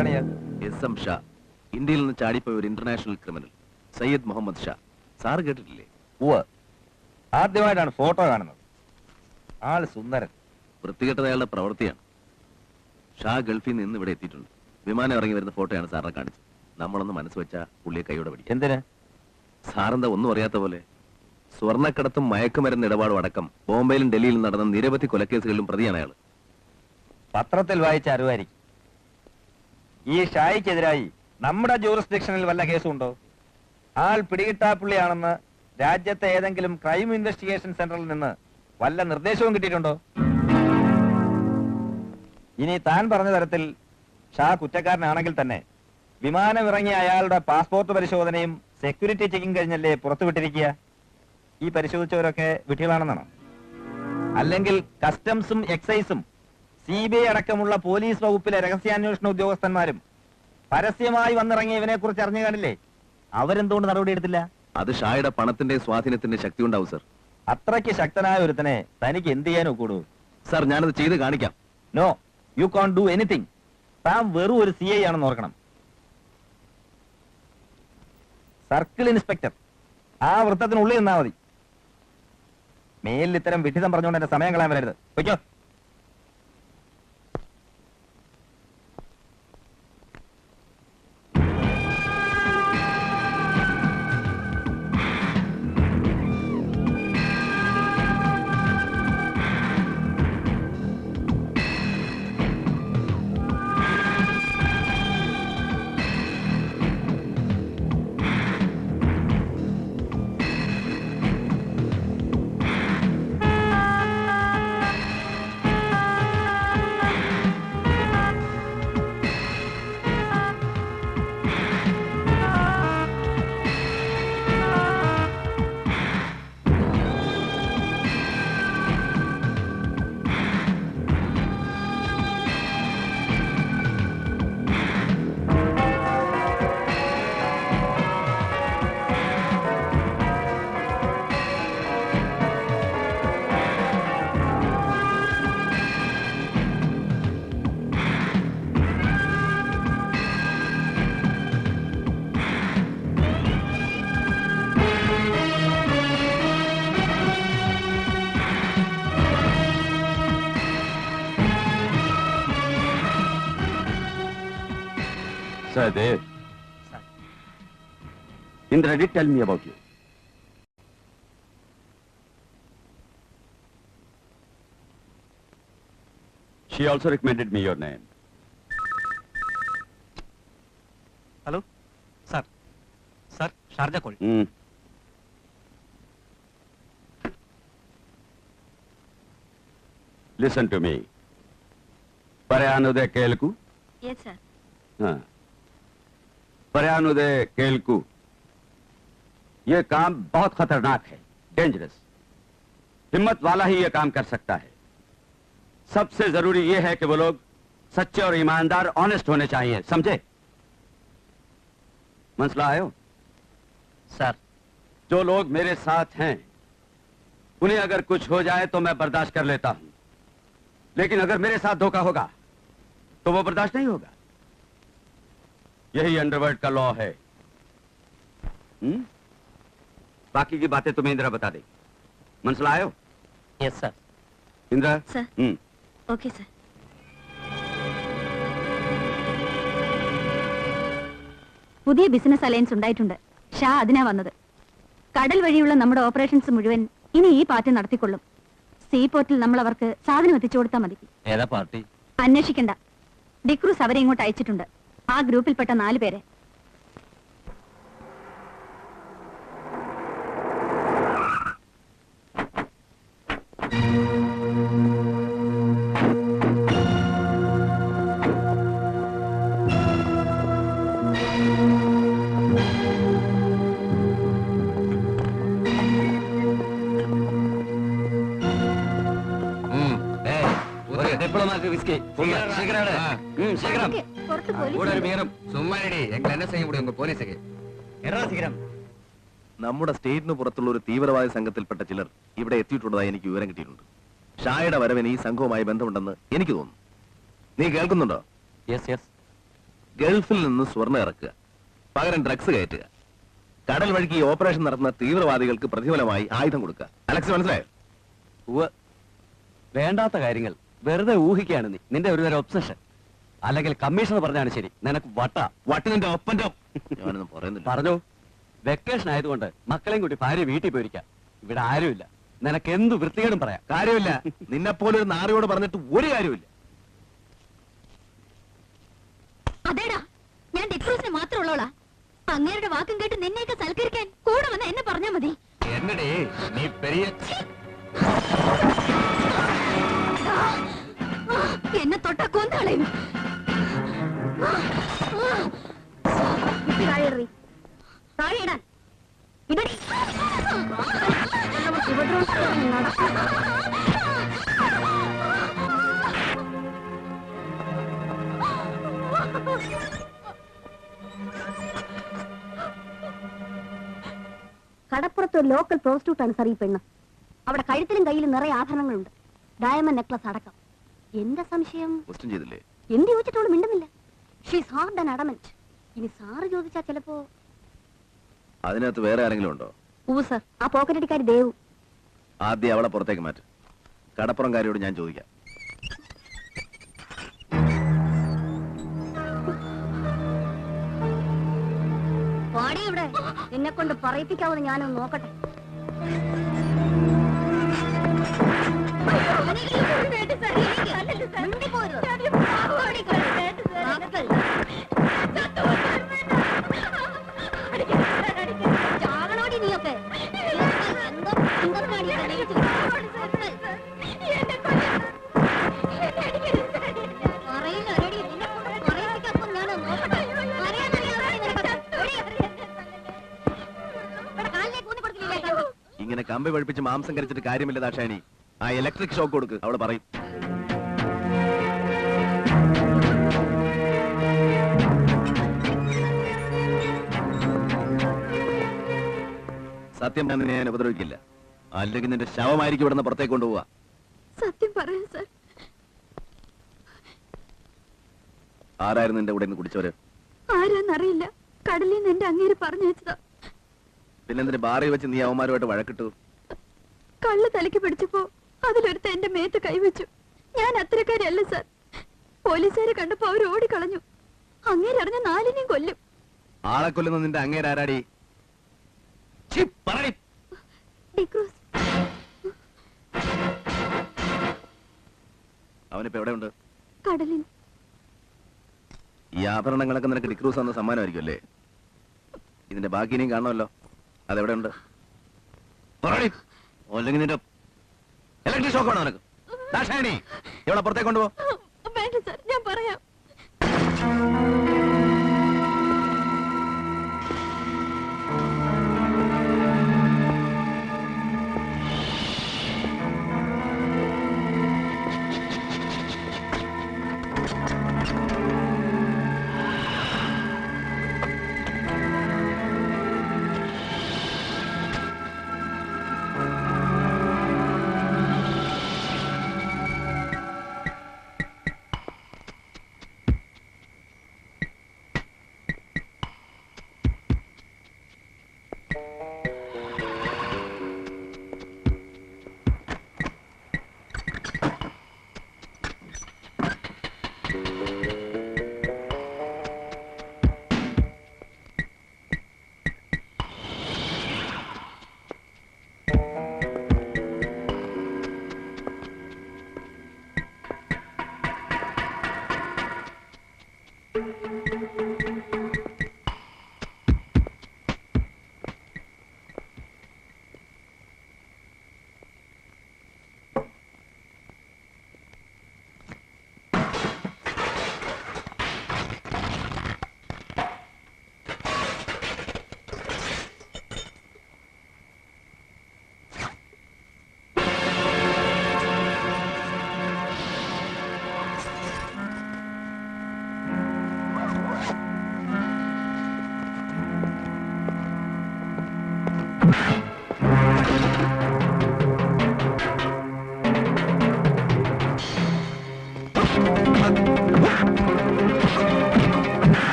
ആരാണ് ഞാൻ? SM ഷാ, ഇന്ത്യയിൽ നിന്ന് ചാടിപ്പോയ ഒരു international criminal. Sayyid Muhammad Shah. Sir കേട്ടിട്ടില്ലേ? ആദ്യമായിട്ടാണ് ഫോട്ടോ കാണുന്നത്. ആള് സുന്ദരൻ. വൃത്തികെട്ടത് അയാളുടെ പ്രവൃത്തിയാണ്. ഷാ ഗൾഫിൽ നിന്ന് ഇവിടെ എത്തിയിട്ടുണ്ട്. വിമാനം ഇറങ്ങി വരുന്ന ഫോട്ടോയാണ് സാറിനെ കാണിച്ചത്. നമ്മളൊന്ന് മനസ്സ് വെച്ചാ പുള്ളിയെ കൈയോടെ പിടിക്കും. എന്തിന്? സാറെന്താ ഒന്നും അറിയാത്ത പോലെ? സ്വർണ്ണക്കടത്തും മയക്കുമരുന്ന് ഇടപാടും അടക്കം ബോംബെയിലും ഡൽഹിയിലും നടന്ന നിരവധി കൊലക്കേസുകളിലും പ്രതിയാണ് അയാൾ. പത്രത്തിൽ വായിച്ച അറിവായിരിക്കും. ഈ ഷായിക്കെതിരായി നമ്മുടെ ജൂറിസ്ഡിക്ഷനിൽ വല്ല കേസുണ്ടോ? ആൾ പിടികിട്ടാപ്പുള്ളിയാണെന്ന് രാജ്യത്തെ ഏതെങ്കിലും ക്രൈം ഇൻവെസ്റ്റിഗേഷൻ സെന്ററിൽ നിന്ന് വല്ല നിർദ്ദേശവും കിട്ടിയിട്ടുണ്ടോ? ഇനി താൻ പറഞ്ഞ തരത്തിൽ ഷാ കുറ്റക്കാരനാണെങ്കിൽ തന്നെ വിമാനം ഇറങ്ങിയ അയാളുടെ പാസ്പോർട്ട് പരിശോധനയും സെക്യൂരിറ്റി ചെക്കിംഗ് കഴിഞ്ഞല്ലേ പുറത്തുവിട്ടിരിക്കുക? ഈ പരിശോധിച്ചവരൊക്കെ വിട്ടികളാണെന്നാണോ? അല്ലെങ്കിൽ കസ്റ്റംസും എക്സൈസും CBI അടക്കമുള്ള പോലീസ് വകുപ്പിലെ രഹസ്യാന്വേഷണ ഉദ്യോഗസ്ഥന്മാരും പരസ്യമായി വന്നിറങ്ങിയ ഇവനെ കുറിച്ച് അറിഞ്ഞു കാണില്ലേ? അവരെന്തുകൊണ്ട് നടപടിയെടുത്തില്ല? അത് ഷായുടെ പണത്തിന്റെ സ്വാധീനത്തിന്റെ ശക്തി ഉണ്ടാവും സർ. അത്രയ്ക്ക് ശക്തനായ ഒരുത്തനെ തനിക്ക് എന്ത് ചെയ്യാനോ കൂടൂ? സർ, ഞാനത് ചെയ്ത് കാണിക്കാം. No, you can't do anything. താൻ വെറും ഒരു CI ആണെന്ന് ഓർക്കണം. Circle inspector. ആ വൃത്തത്തിനുള്ളിൽ നിന്നാ മതി. മേലിൽ ഇത്തരം വിഡിതം പറഞ്ഞുകൊണ്ട് എന്റെ സമയം കളയാൻ വരരുത്. വയ്ക്കോ. Sahadev. Indra did tell me about you. She also recommended me your name. Hello? Sir. Sir, Sharjah call. Listen to me. Parayanuday Kelku? Yes, sir. परयानुदय केलकू, ये काम बहुत खतरनाक है, डेंजरस। हिम्मत वाला ही ये काम कर सकता है। सबसे जरूरी ये है कि वो लोग सच्चे और ईमानदार, ऑनेस्ट होने चाहिए, समझे? मसला आयो? सर, जो लोग मेरे साथ हैं उन्हें अगर कुछ हो जाए तो मैं बर्दाश्त कर लेता हूं, लेकिन अगर मेरे साथ धोखा होगा तो वो बर्दाश्त नहीं होगा। यही अंडरवर्ल्ड का लॉ है। बाकी की बातें तुम्हें इंदिरा बता दे। मसला आयो? Yes sir. Indira? Sir. Okay sir. പുതിയ ബിസിനസ് അലയൻസ് ഉണ്ടായിട്ടുണ്ട്. ഷാ അതിനാ വന്നത്. കടൽ വഴിയുള്ള നമ്മുടെ ഓപ്പറേഷൻസ് മുഴുവൻ ഇനി ഈ പാർട്ടി നടത്തിക്കൊള്ളും. സീ പോർട്ടിൽ നമ്മൾ അവർക്ക് സാധനം എത്തിച്ചു കൊടുത്താൽ മതി. ഏതാ പാർട്ടി? അന്വേഷിക്കണ്ട. ഡിക്രൂസ് അവരെ ഇങ്ങോട്ട് അയച്ചിട്ടുണ്ട്. ആ ഗ്രൂപ്പിൽപ്പെട്ട 4 പേരെ. டிப்ளோமாக்கு விஸ்கி சீக்கிரம் சீக்கிரம் നമ്മുടെ സ്റ്റേറ്റിന് പുറത്തുള്ള ഒരു തീവ്രവാദ സംഘത്തിൽപ്പെട്ട ചിലർ ഇവിടെ എത്തിയിട്ടുള്ളതായി എനിക്ക് വിവരം കിട്ടിയിട്ടുണ്ട്. ഷായുടെ വരവിന് ഈ സംഘവുമായി ബന്ധമുണ്ടെന്ന് എനിക്ക് തോന്നുന്നു. നീ കേൾക്കുന്നുണ്ടോ? Yes yes. ഗൾഫിൽ നിന്ന് സ്വർണ്ണം ഇറക്കുക, പകരം ഡ്രഗ്സ് കയറ്റുക, കടൽ വഴിക്ക് ഈ ഓപ്പറേഷൻ നടത്തുന്ന തീവ്രവാദികൾക്ക് പ്രതിഫലമായി ആയുധം കൊടുക്കുക. അലക്സ് മനസ്സിലായോ? വേണ്ടാത്ത കാര്യങ്ങൾ വെറുതെ ഊഹിക്കുകയാണ് നീ. നിന്റെ ഒരു ഒബ്സഷൻ. അല്ലെങ്കിൽ കമ്മീഷണർ പറഞ്ഞാണ് ശരി. നിനക്ക് വട്ട് നിന്റെ ഒപ്പന്റെ ഞാനൊന്നും പറയുന്നില്ല. പറഞ്ഞോ. വെക്കേഷൻ ആയതുകൊണ്ട് മക്കളെയും കൂട്ടി ഭാര്യ വീട്ടിൽ പോയിരിക്കാം. ഇവിടെ ആരുമില്ല. നിനക്ക് എന്ത് വൃത്തികേടും പറയാം. കാര്യമില്ല. നിന്നെപ്പോലൊരു നാറിയോട് പറഞ്ഞിട്ട് ഒരു കാര്യമില്ല. അതേടാ, ഞാൻ ഡിക്രൂസിന് മാത്രമുള്ളോളാ. അങ്ങേരുടെ വാക്കും കേട്ട് നിന്നെയൊക്കെ സൽക്കരിക്കാൻ കൂടെ വന്ന് എന്നെ പറഞ്ഞാ മതി. എന്നടേ നീ പെരിയ എന്നെ തൊട്ട കൊന്നാളയും. താഴെയിടാൻ ഇടടി. കടപ്പുറത്ത് ഒരു ലോക്കൽ പ്രോസ്റ്റിറ്റ്യൂട്ടാണ് സാർ ഈ പെണ്ണ്. അവിടെ കഴുത്തിലും കയ്യിലും നിറയെ ആഭരണങ്ങളുണ്ട്, ഡയമണ്ട് നെക്ലസ് അടക്കം. എന്റെ സംശയം ക്വസ്റ്റ്യൻ ചെയ്തില്ലേ? എന്ത് ചോദിച്ചിട്ടോട് മിണ്ടുന്നില്ല. She's hard and adamant. ഇനി സാറ് ചോദിച്ചാ ചിലപ്പോ. അതിനകത്ത് വേറെ ആരെങ്കിലും ഉണ്ടോ? സർ, ആ പോക്കറ്റടിക്കാരി ദേവു. ആദ്യം അവളെ പുറത്തേക്ക് മാറ്റും. കടപ്പുറംകാരിയോട് ഞാൻ ചോദിക്കാം. പാടി ഇവിടെ എന്നെ കൊണ്ട് പറയിപ്പിക്കാവുന്ന ഞാനൊന്ന് നോക്കട്ടെ. ചാകണോടി നീയൊക്കെ. ഇങ്ങനെ കമ്പി പഴിപ്പിച്ച് മാംസം കരിച്ചിട്ട് കാര്യമില്ല ദാക്ഷായണി. ആ ഇലക്ട്രിക് ഷോക്ക് കൊടുക്ക്, അവള് പറയും. സത്യം ഞാൻ നിന്നെ ഞാൻ ഉപദ്രവിക്കില്ല. അല്ലെങ്കിൽ നിന്റെ ശവമായിരിക്കും ഇവിടുന്ന് പുറത്തേക്ക് കൊണ്ടുപോവാ. സത്യം പറയാം സർ. ആരായിരുന്നു നിന്റെ കൂടെ നിന്ന് കുടിച്ചവര്? ആരാന്നറിയില്ല. കടലിൽ നിന്ന് എന്റെ അങ്ങേര് പറഞ്ഞു വെച്ചതാ. പിന്നെന്തിന് ബാറിൽ വെച്ച് നീ അവന്മാരുമായിട്ട് വഴക്കിട്ടു? കള്ള് തലയ്ക്ക് പിടിച്ചപ്പോ അതിലൊരുത്ത എന്റെ മേത്ത് കൈവച്ചു. ഞാൻ അത്രക്കാരല്ല സർ. പോലീസുകാരെ കണ്ടപ്പോ അവർ ഓടിക്കളഞ്ഞു. അങ്ങേരറിഞ്ഞ 4 കൊല്ലും. ആളെ കൊല്ലുന്ന നിന്റെ അങ്ങേരാരാടി? ഡിക്രൂസ്. അവനിപ്പോ എവിടെയുണ്ട്? കടലിൽ. ഈ ആഭരണങ്ങളൊക്കെ നിനക്ക് ഡിക്രൂസ് എന്ന സമ്മാനമായിരിക്കും അല്ലേ? ഇതിന്റെ ബാക്കി ഇനിയും കാണണമല്ലോ. അതെവിടെയുണ്ട്? അല്ലെങ്കിൽ നിന്റെ ഇലക്ട്രിക് ഷോക്ക് വേണോ നിനക്ക്? ദാക്ഷായണി, എവിടെ പുറത്തേക്ക് കൊണ്ടുപോ. വേണ്ട സർ, ഞാൻ പറയാം.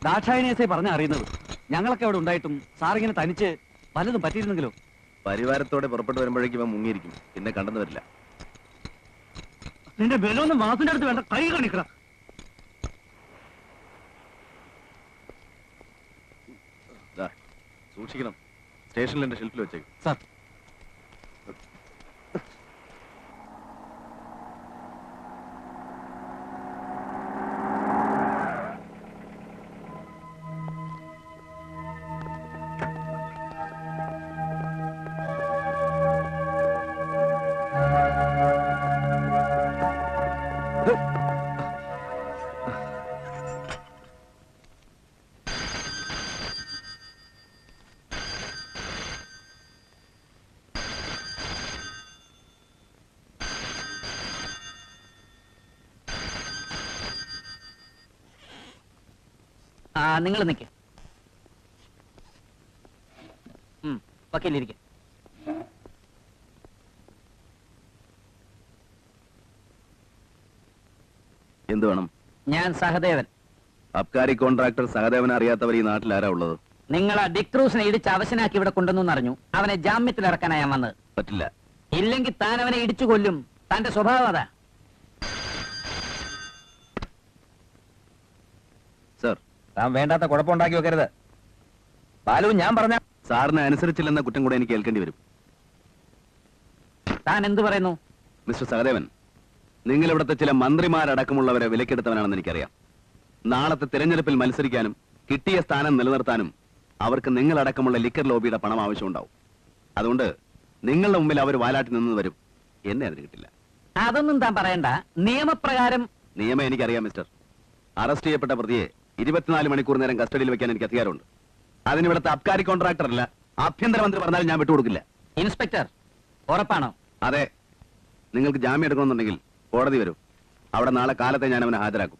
ദാക്ഷായണീയസെ പറഞ്ഞ അറിയുന്നത്. ഞങ്ങളൊക്കെ അവിടെ ഉണ്ടായിട്ടും സാറിങ്ങനെ തനിച്ച് പലതും പറ്റിയിരുന്നെങ്കിലോ? പരിവാരത്തോടെ പുറപ്പെട്ടു വരുമ്പോഴേക്കും ഇവൻ മുങ്ങിയിരിക്കും, പിന്നെ കണ്ടെന്ന് വരില്ല. നിന്റെ ബലമൊന്നും വാസിന്റെ അടുത്ത് വേണ്ട, കൈ കാണിക്കട. ദാ, സൂക്ഷിക്കണം. സ്റ്റേഷനിൽ എന്റെ ഷെൽഫിൽ വെച്ചേക്കും. സാർ. നിങ്ങൾ നിൽക്ക്. വക്കീലിരിക്കെ. എന്ത് വേണം? ഞാൻ സഹദേവൻ. അബ്കാരി കോൺട്രാക്ടർ സഹദേവനെ അറിയാത്തവർ ഈ നാട്ടിൽ ആരാ ഉള്ളത്? നിങ്ങൾ ആ ഡിക്രൂസിനെ ഇടിച്ച് അവശനാക്കി ഇവിടെ കൊണ്ടുവന്നു അറിഞ്ഞു. അവനെ ജാമ്യത്തിൽ ഇറക്കാനാ ഞാൻ വന്നത്. പറ്റില്ല. ഇല്ലെങ്കിൽ താൻ അവനെ ഇടിച്ചു കൊല്ലും. തന്റെ സ്വഭാവം അതാ. സർ, താൻ വേണ്ടാത്ത കുഴപ്പമുണ്ടാക്കി വെക്കരുത്. ബാലു, ഞാൻ പറഞ്ഞ സാറിനെ അനുസരിച്ചില്ലെന്ന കുറ്റം കൂടെ എനിക്ക് ഏൽക്കേണ്ടി വരും. താൻ എന്ത് പറയുന്നു? മിസ്റ്റർ സഹദേവൻ, നിങ്ങൾ ഇവിടുത്തെ ചില മന്ത്രിമാരടക്കമുള്ളവരെ വിലക്കെടുത്തവനാണെന്ന് എനിക്കറിയാം. നാളത്തെ തിരഞ്ഞെടുപ്പിൽ മത്സരിക്കാനും കിട്ടിയ സ്ഥാനം നിലനിർത്താനും അവർക്ക് നിങ്ങളടക്കമുള്ള ലിക്കർ ലോബിയുടെ പണം ആവശ്യമുണ്ടാവും. അതുകൊണ്ട് നിങ്ങളുടെ മുമ്പിൽ അവർ വാലാട്ടി നിന്ന് വരും. എന്നെ അതിന് കിട്ടില്ല. അതൊന്നും താൻ പറയണ്ട. നിയമപ്രകാരം നിയമം എനിക്കറിയാം മിസ്റ്റർ. അറസ്റ്റ് ചെയ്യപ്പെട്ട പ്രതിയെ 24 മണിക്കൂർ നേരം കസ്റ്റഡിയിൽ വെക്കാൻ എനിക്ക് അധികാരമുണ്ട്. അതിനിവിടുത്തെ അബ്കാരി കോൺട്രാക്ടർ അല്ല, ആഭ്യന്തരമന്ത്രി പറഞ്ഞാൽ ഞാൻ വിട്ടുകൊടുക്കില്ല. ഇൻസ്പെക്ടർ, ഉറപ്പാണോ? അതെ. നിങ്ങൾക്ക് ജാമ്യം എടുക്കണമെന്നുണ്ടെങ്കിൽ കോടതി വരും. അവിടെ നാളെ കാലത്തെ ഞാൻ അവനെ ഹാജരാക്കും.